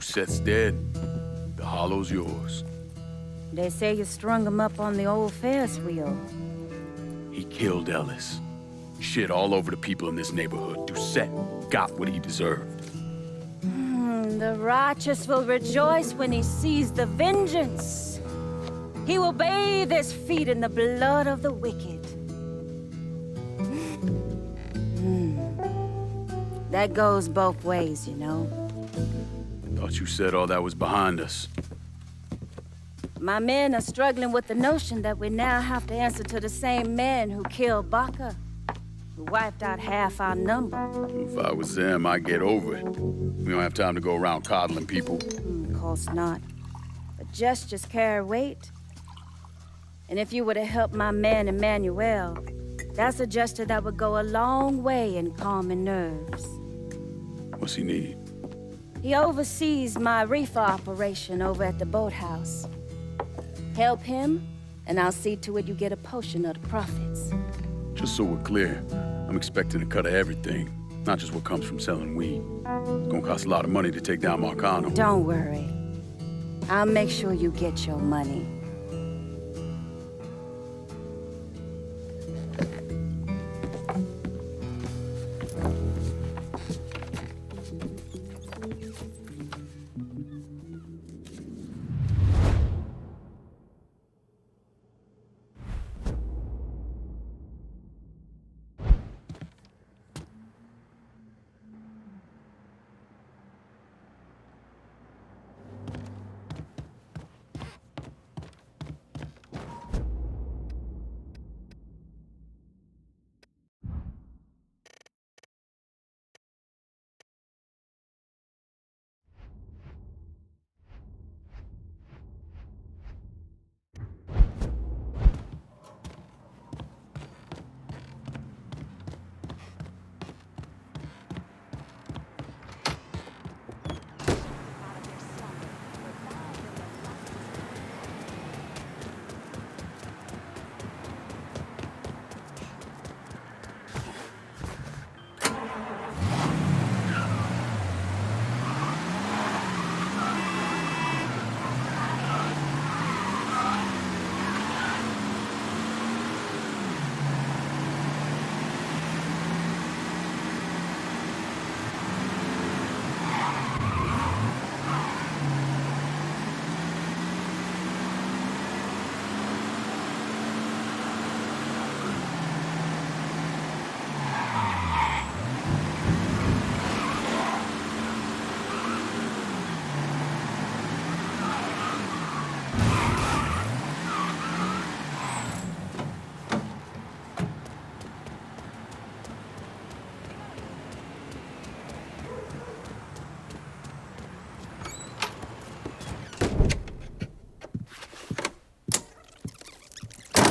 Seth's dead. The hollow's yours. They say you strung him up on the old Ferris wheel. He killed Ellis. Shit all over the people in this neighborhood. Doucette got what he deserved. The righteous will rejoice when he sees the vengeance. He will bathe his feet in the blood of the wicked. That goes both ways, you know. Thought you said all that was behind us. My men are struggling with the notion that we now have to answer to the same men who killed Baca, who wiped out half our number. If I was them, I'd get over it. We don't have time to go around coddling people. Of course not. But gestures carry weight. And if you were to help my man Emmanuel, that's a gesture that would go a long way in calming nerves. What's he need? He oversees my reefer operation over at the boathouse. Help him, and I'll see to it you get a portion of the profits. Just so we're clear, I'm expecting a cut of everything, not just what comes from selling weed. It's gonna cost a lot of money to take down Marcano. Don't worry. I'll make sure you get your money.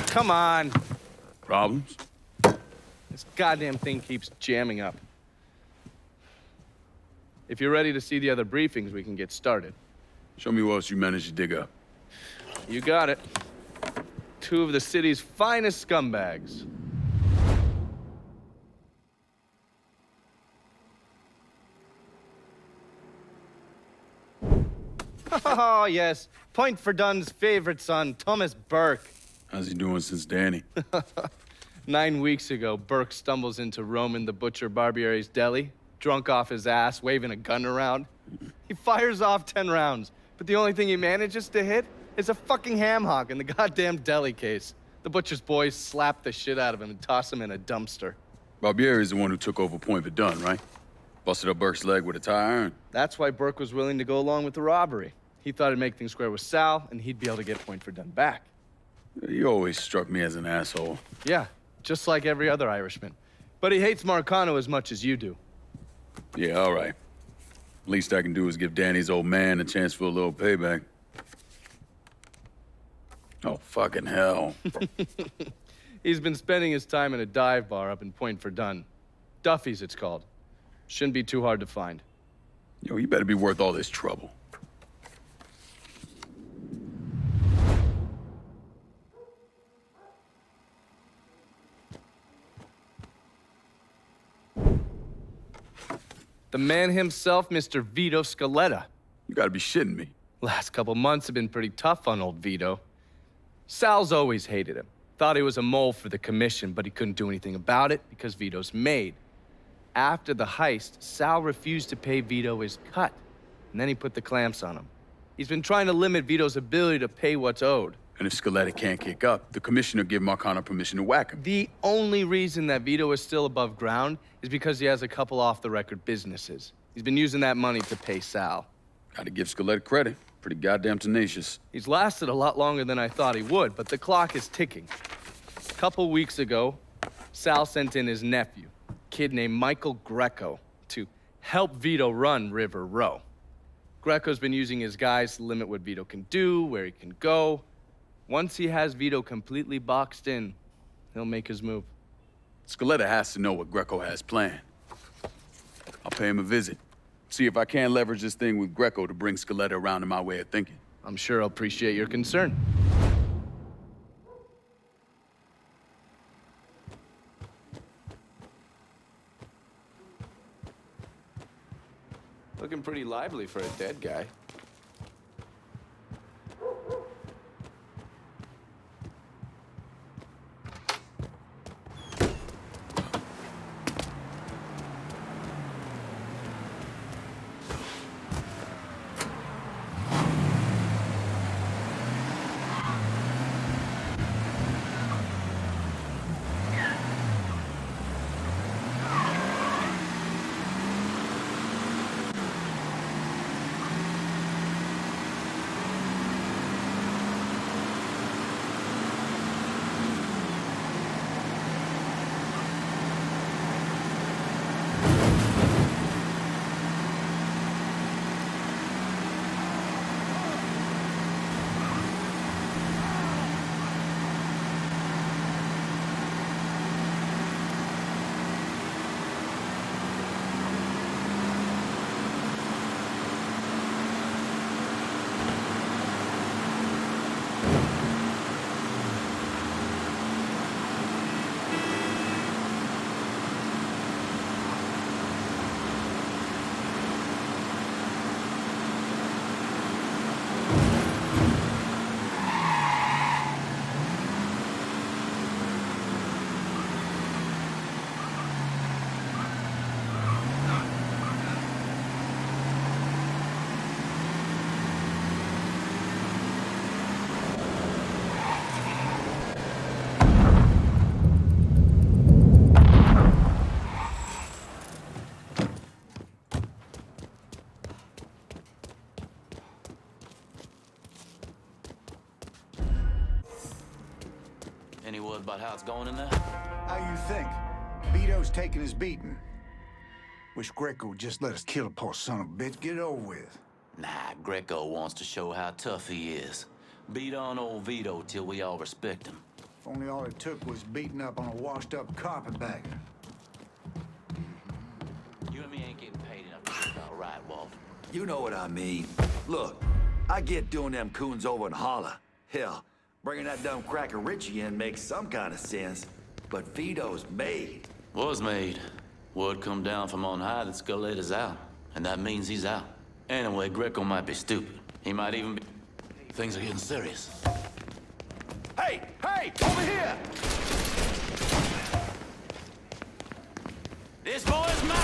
Come on. Problems? This goddamn thing keeps jamming up. If you're ready to see the other briefings, we can get started. Show me what else you managed to dig up. You got it. Two of the city's finest scumbags. Oh, yes. Point for Dunn's favorite son, Thomas Burke. How's he doing since Danny? 9 weeks ago, Burke stumbles into Roman the Butcher Barbiere's deli, drunk off his ass, waving a gun around. He fires off 10 rounds, but the only thing he manages to hit is a fucking ham hock in the goddamn deli case. The butcher's boys slap the shit out of him and toss him in a dumpster. Barbieri is the one who took over Point Verdun, right? Busted up Burke's leg with a tire iron. That's why Burke was willing to go along with the robbery. He thought it'd make things square with Sal, and he'd be able to get Point Verdun back. You always struck me as an asshole. Yeah, just like every other Irishman. But he hates Marcano as much as you do. Yeah, all right. Least I can do is give Danny's old man a chance for a little payback. Oh, fucking hell. He's been spending his time in a dive bar up in Point Verdun. Duffy's, it's called. Shouldn't be too hard to find. Yo, you better be worth all this trouble. The man himself, Mr. Vito Scaletta. You gotta be shitting me. Last couple months have been pretty tough on old Vito. Sal's always hated him. Thought he was a mole for the commission, but he couldn't do anything about it because Vito's made. After the heist, Sal refused to pay Vito his cut, and then he put the clamps on him. He's been trying to limit Vito's ability to pay what's owed. And if Scaletta can't kick up, the commissioner give Marcano permission to whack him. The only reason that Vito is still above ground is because he has a couple off-the-record businesses. He's been using that money to pay Sal. Gotta give Scaletta credit. Pretty goddamn tenacious. He's lasted a lot longer than I thought he would, but the clock is ticking. A couple weeks ago, Sal sent in his nephew, a kid named Michael Greco, to help Vito run River Row. Greco's been using his guys to limit what Vito can do, where he can go. Once he has Vito completely boxed in, he'll make his move. Scaletta has to know what Greco has planned. I'll pay him a visit. See if I can leverage this thing with Greco to bring Scaletta around to my way of thinking. I'm sure he'll appreciate your concern. Looking pretty lively for a dead guy. Any word about how it's going in there? How you think? Vito's taking his beating. Wish Greco would just let us kill a poor son of a bitch, get it over with. Nah, Greco wants to show how tough he is. Beat on old Vito till we all respect him. If only all it took was beating up on a washed-up carpetbagger. You and me ain't getting paid enough to do all right, Walt. You know what I mean. Look, I get doing them coons over in Holla. Hell, bringing that dumb cracker Richie in makes some kind of sense. But Vito's made. Was made. Word come down from on high that Sculetta's out. And that means he's out. Anyway, Greco might be stupid. He might even be... Things are getting serious. Hey! Hey! Over here! This boy's mine!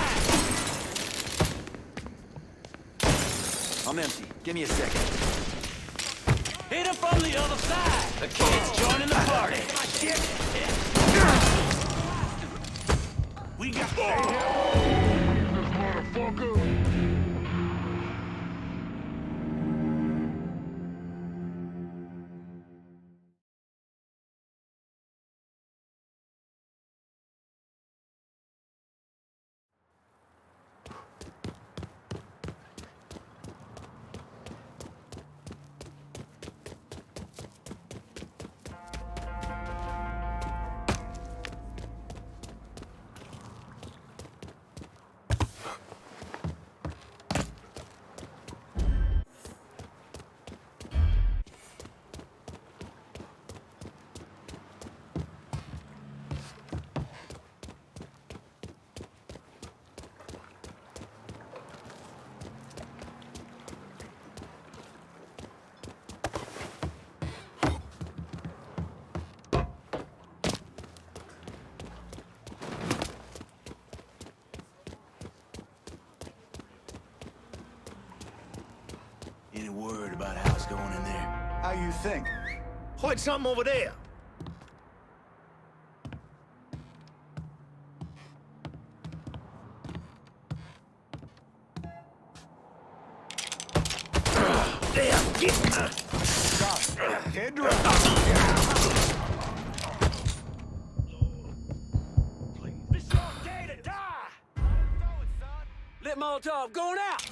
I'm empty. Give me a second. Hit him from the other side! The kid's joining the party! We got... you think? Point something over there. Damn, get Head right. This your day to die! Lit Molotov going out!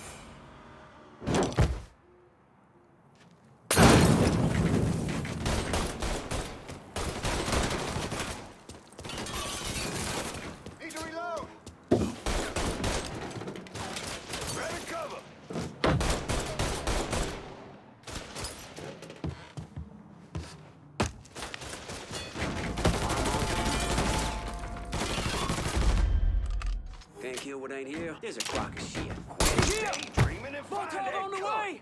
Need to reload. Ready cover. Can't kill what ain't here. There's a crock of shit. Here. Dreaming and Molotov on the way!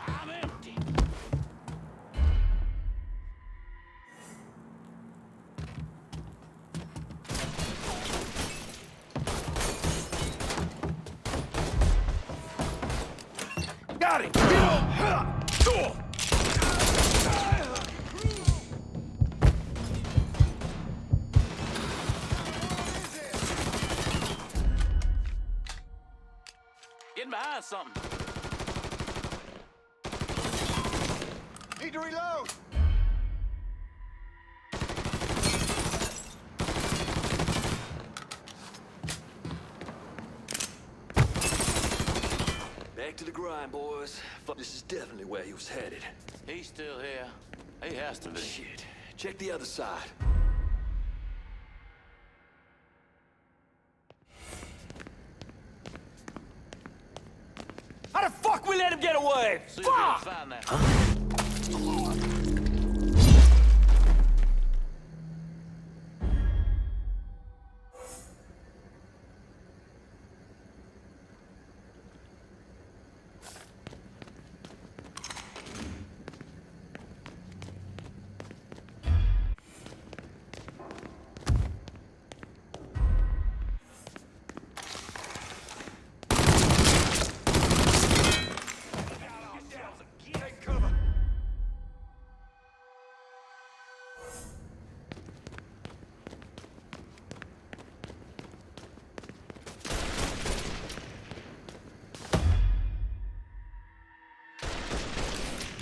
I'm empty. Got it. Get on. Getting behind something. Need to reload. Back to the grind, boys. This is definitely where he was headed. He's still here. He has to be. Shit. Check the other side. How the fuck we let him get away? See if we can Fuck! find that. Take cover.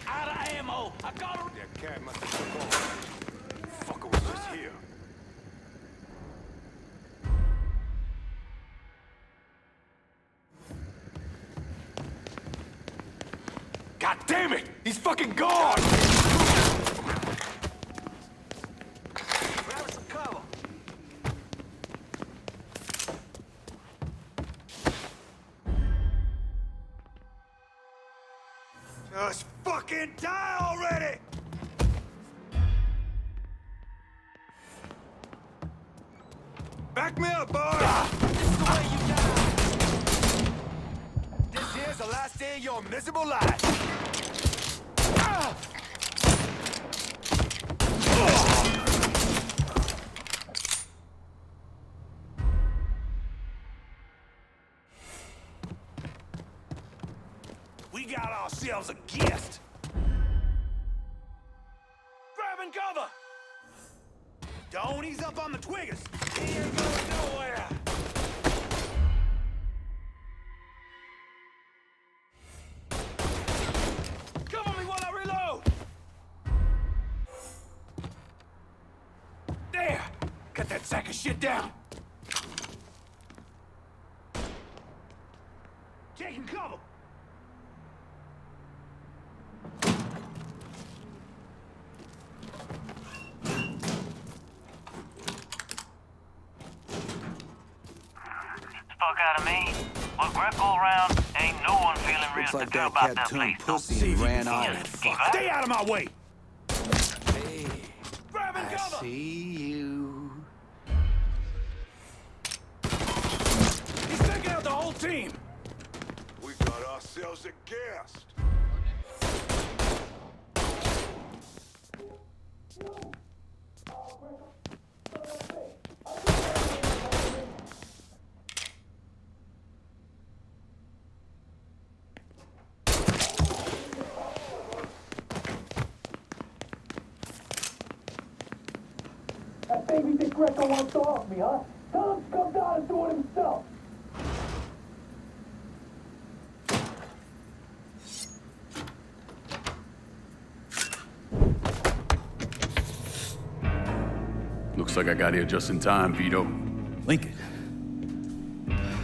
Out of ammo. I got him. That cat must have been gone. Fucker was just here. God damn it! He's fucking gone! Grab us some cover. Just fucking die already! Back me up, boys! This is the way you die. This here's the last day of your miserable life! Ah! We got ourselves a gift. Grabbing cover. Don't ease up on the twiggers! He ain't going nowhere. Cover me while I reload. There! Cut that sack of shit down! Taking cover. Fuck out of me. With Greco around, ain't no one feeling real Looks like secure that about cat that turned place. pussy and ran off. Stay out of my way. Hey, Grabbing I cover. see you. He's taking out the whole team. We got ourselves a guest! Greco wants to off me, huh? Tell him to come down and do it himself. Looks like I got here just in time, Vito. Lincoln.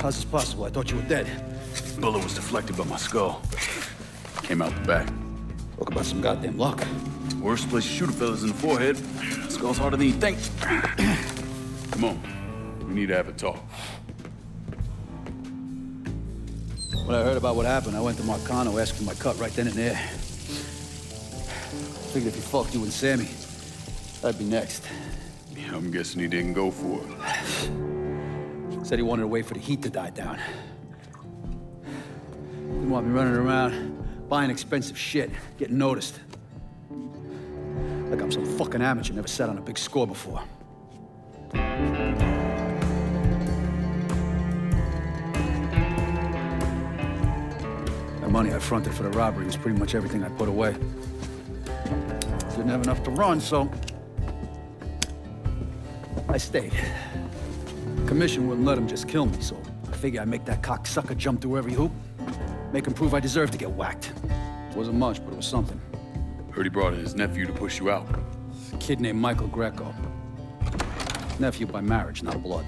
How's this possible? I thought you were dead. Bullet was deflected by my skull. Came out the back. Talk about some goddamn luck. Worst place to shoot a fella's in the forehead. Skull's harder than you think. Come on. We need to have a talk. When I heard about what happened, I went to Marcano asking my cut right then and there. Figured if he fucked you and Sammy, I'd be next. Yeah, I'm guessing he didn't go for it. Said he wanted to wait for the heat to die down. Didn't want me running around, buying expensive shit, getting noticed. Like I'm some fucking amateur, never sat on a big score before. The money I fronted for the robbery was pretty much everything I put away. Didn't have enough to run, so I stayed. Commission wouldn't let him just kill me, so I figured I'd make that cocksucker jump through every hoop. Make him prove I deserve to get whacked. Wasn't much, but it was something. Heard he brought in his nephew to push you out. A kid named Michael Greco. Nephew by marriage, not blood.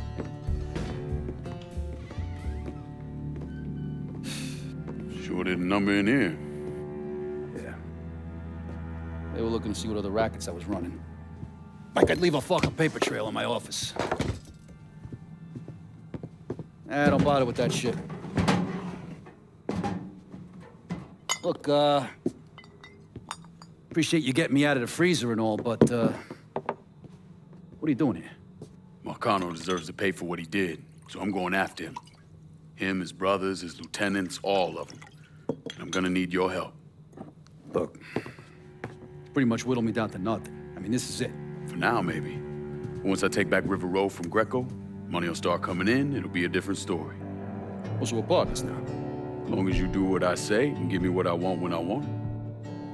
Sure didn't number in here. Yeah. They were looking to see what other rackets I was running. Like I'd leave a fucking paper trail in my office. Don't bother with that shit. Look, appreciate you getting me out of the freezer and all, but, what are you doing here? Marcano deserves to pay for what he did, so I'm going after him. Him, his brothers, his lieutenants, all of them. I'm gonna need your help. Look, pretty much whittled me down to nothing. I mean, this is it. For now, maybe. Once I take back River Road from Greco, money will start coming in, it'll be a different story. Well, so we're partners now. As long as you do what I say and give me what I want when I want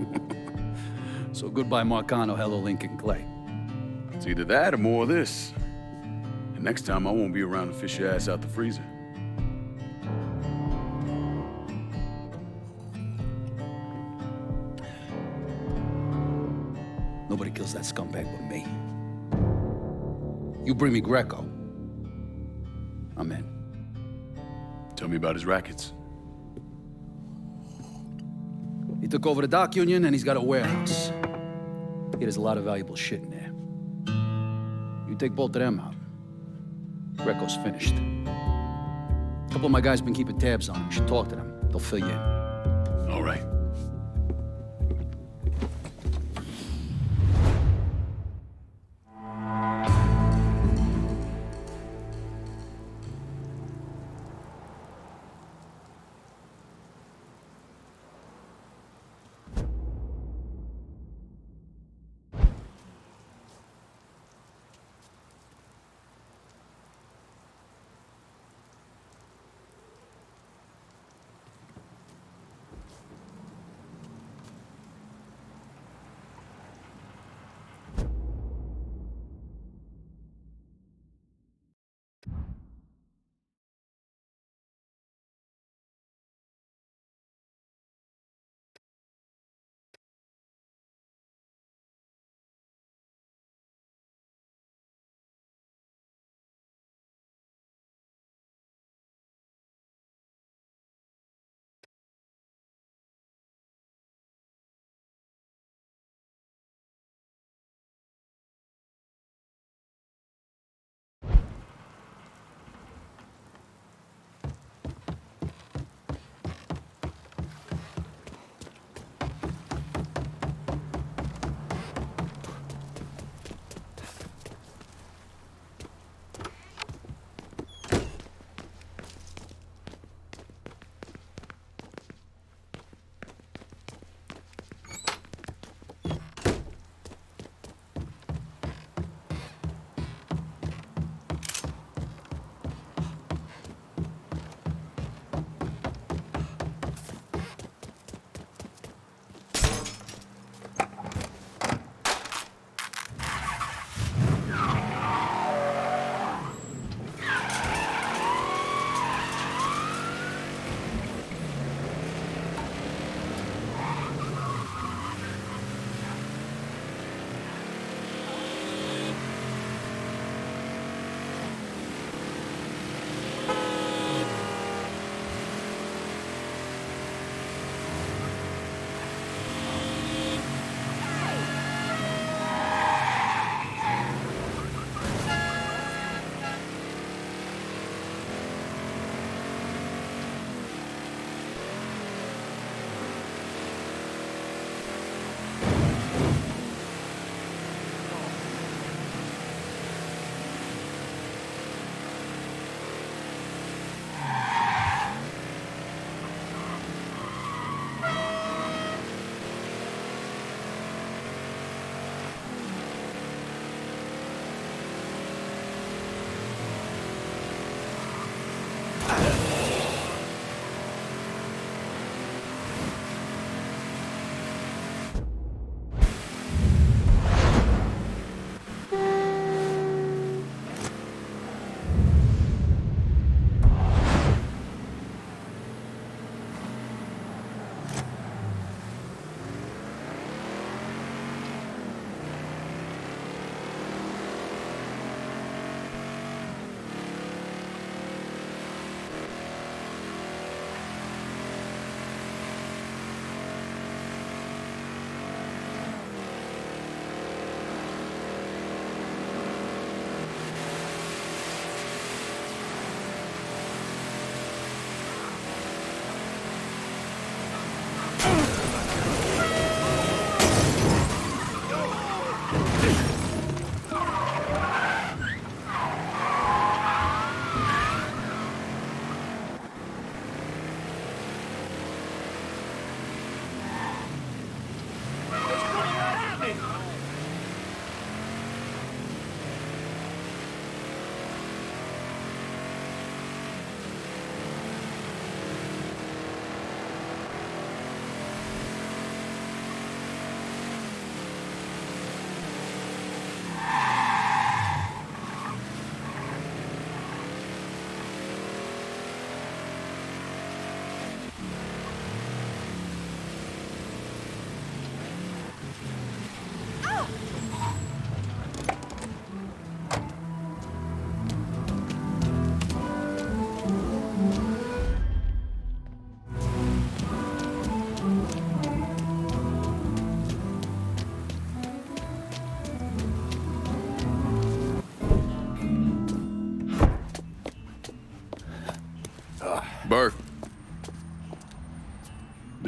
it. So goodbye, Marcano. Hello, Lincoln Clay. It's either that or more of this. And next time, I won't be around to fish your ass out the freezer. Nobody kills that scumbag but me. You bring me Greco, I'm in. Tell me about his rackets. He took over the dock union and he's got a warehouse. He has a lot of valuable shit in there. You take both of them out, Greco's finished. A couple of my guys been keeping tabs on him. You should talk to them. They'll fill you in. All right.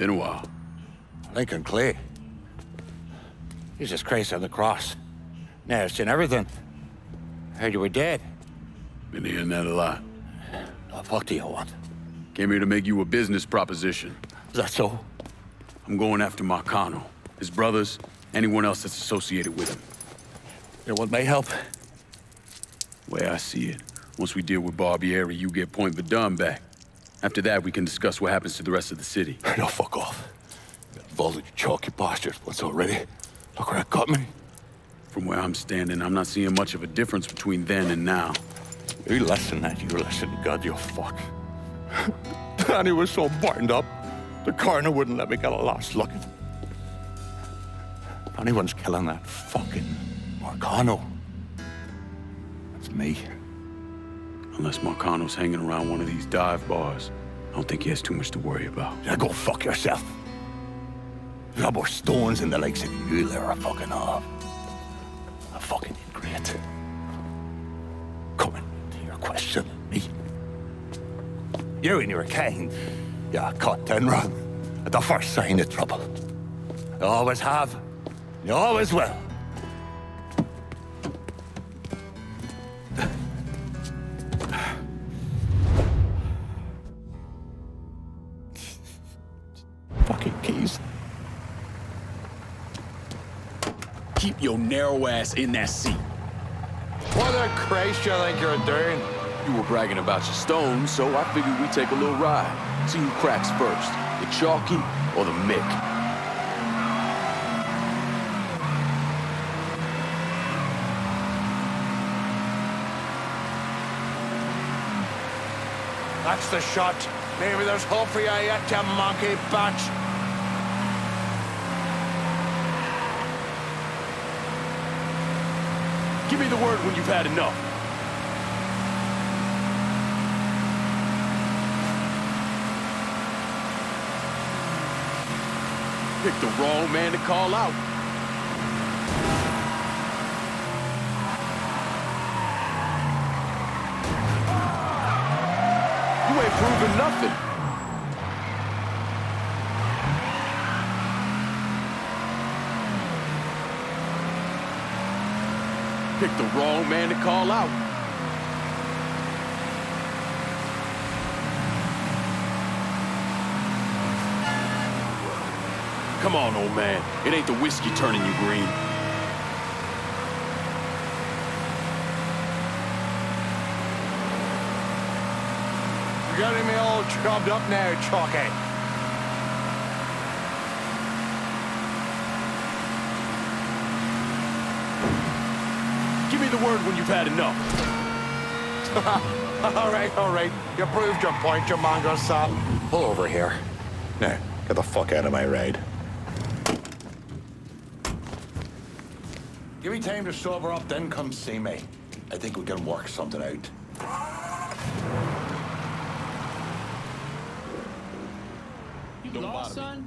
Been a while. Lincoln Clay. Jesus Christ on the cross. Now, it's in everything. Heard you were dead. Been hearing that a lot. What do you want? Came here to make you a business proposition. Is that so? I'm going after Marcano, his brothers, anyone else that's associated with him. You want my help? Way I see it, once we deal with Barbieri, you get Point Verdun back. After that, we can discuss what happens to the rest of the city. No, fuck off. Involved with chalky bastards once already. Look where it got me. From where I'm standing, I'm not seeing much of a difference between then and now. You listen, and you listen, God, you fuck. Danny was so burned up, the coroner wouldn't let me get a last look at him. If anyone's killing that fucking Marcano, it's me. Unless Marcano's hanging around one of these dive bars, I don't think he has too much to worry about. Yeah, go fuck yourself. There's got more stones in the likes of you there are fucking off. A fucking ingrate. Coming to your question, me. You and your kind, you cut and run at the first sign of trouble. You always have, you always will. Fucking keys. Keep your narrow ass in that seat. What the Christ you think you're doing? You were bragging about your stones, so I figured we'd take a little ride. See who cracks first, the Chalky or the Mick. That's the shot. Maybe there's hope for you yet, you monkey batch. Give me the word when you've had enough. Picked the wrong man to call out. You ain't proving nothing. Picked the wrong man to call out. Come on, old man. It ain't the whiskey turning you green. You're getting me all chubbed up now, Chalky. Give me the word when you've had enough. all right. You proved your point, you mongrel sap. Pull over here. Now, get the fuck out of my ride. Give me time to sober up, then come see me. I think we can work something out. You lost, son?